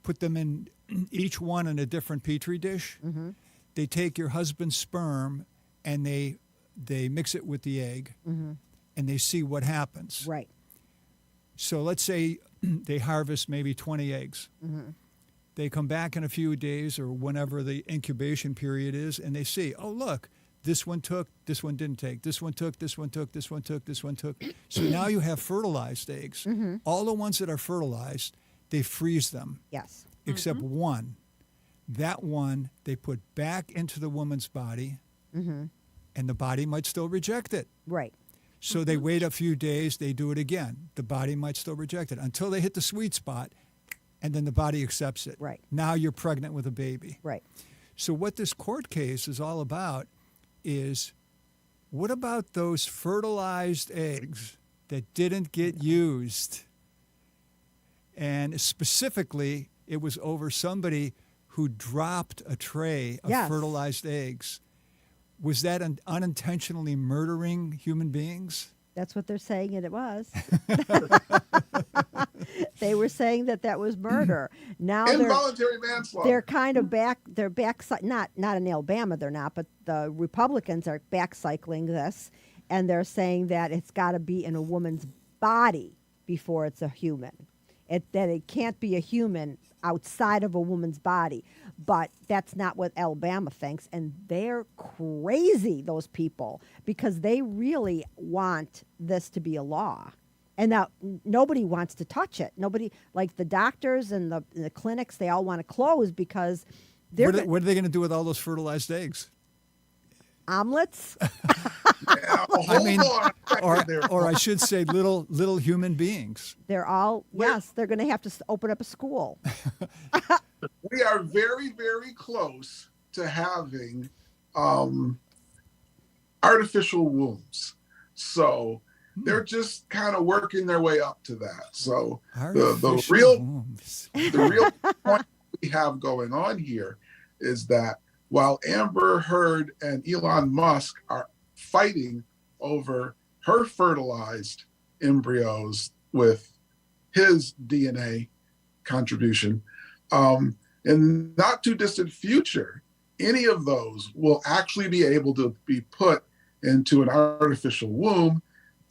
put them in each one in a different petri dish. Mm-hmm. They take your husband's sperm and they mix it with the egg, Mm-hmm. and they see what happens. Right. So let's say they harvest maybe 20 eggs. Mm-hmm. They come back in a few days or whenever the incubation period is, and they see, oh, look, this one took, this one didn't take, this one took, this one took, this one took, this one took. So now you have fertilized eggs. Mm-hmm. All the ones that are fertilized, they freeze them, Yes. except one. That one they put back into the woman's body, Mm-hmm. and the body might still reject it. Right. So they wait a few days, they do it again. The body might still reject it until they hit the sweet spot, and then the body accepts it. Right. Now you're pregnant with a baby. Right. So what this court case is all about is, what about those fertilized eggs that didn't get used? And specifically, it was over somebody who dropped a tray of Yes. fertilized eggs. Was that unintentionally murdering human beings? That's what they're saying it was. They were saying that was murder. Now Involuntary manslaughter. they're kind of back. They're back. Not in Alabama. They're not. But the Republicans are back cycling this, and they're saying that it's got to be in a woman's body before it's a human. That it can't be a human outside of a woman's body. But that's not what Alabama thinks, and they're crazy, those people, because they really want this to be a law. And now nobody wants to touch it. Nobody, like the doctors and the clinics, they all want to close because they're What are they going to do with all those fertilized eggs? omelets. Yeah, I mean, hold on. or I should say, little human beings. They're all, Wait. yes, they're going to have to open up a school. We are very, very close to having artificial wombs. So they're just kind of working their way up to that. So the Artificial real wombs. the real point we have going on here is that while Amber Heard and Elon Musk are fighting over her fertilized embryos with his DNA contribution, in not too distant future, any of those will actually be able to be put into an artificial womb,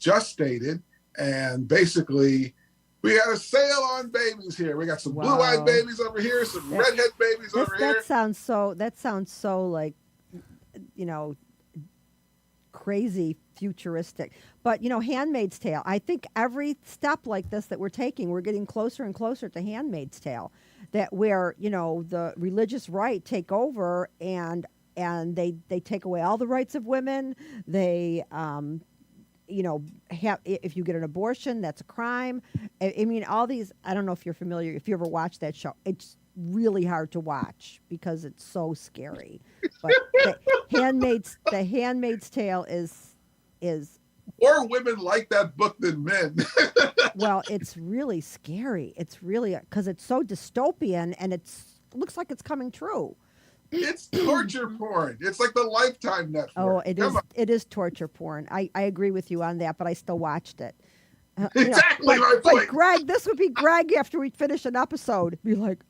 gestated, and basically we got a sale on babies here. We got some Wow. blue-eyed babies over here, some redhead babies over here. That sounds so like, crazy futuristic. But Handmaid's Tale. I think every step like this that we're taking, we're getting closer and closer to Handmaid's Tale. That where the religious right take over and they take away all the rights of women. They if you get an abortion, that's a crime. I mean, all these. I don't know if you're familiar. If you ever watched that show, it's really hard to watch because it's so scary. But the Handmaid's Tale is More women like that book than men. well, it's really scary. It's really because it's so dystopian and looks like it's coming true. It's torture porn. It's like the Lifetime network. Oh, it Come is. on. It is torture porn. I agree with you on that, but I still watched it. Exactly my Like point. Greg, this would be Greg after we finish an episode. Be like,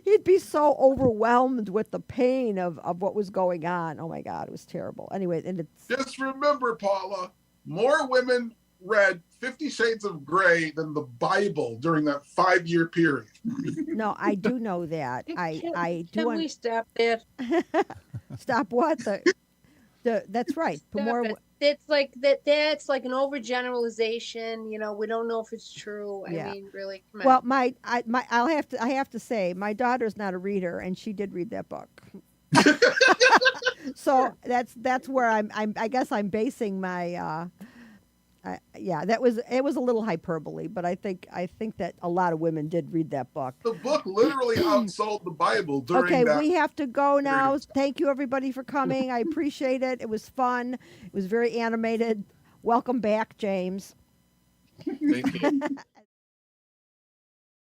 he'd be so overwhelmed with the pain of what was going on. Oh my God, it was terrible. Anyway, and it's Just remember, Paula, more women read 50 Shades of Grey than the Bible during that 5-year period. no, I do know that. I do. Can we stop that? Stop what that's right. Put Stop more. it. It's like that. That's like an overgeneralization. We don't know if it's true. Yeah. I mean, really, come on. Well, I have to say, my daughter's not a reader, and she did read that book. So that's where I guess I'm basing my Yeah, it was a little hyperbole, but I think that a lot of women did read that book. The book literally outsold the Bible during Okay, that. we have to go period now. of time. Thank you everybody for coming. I appreciate it. It was fun. It was very animated. Welcome back, James. Thank you.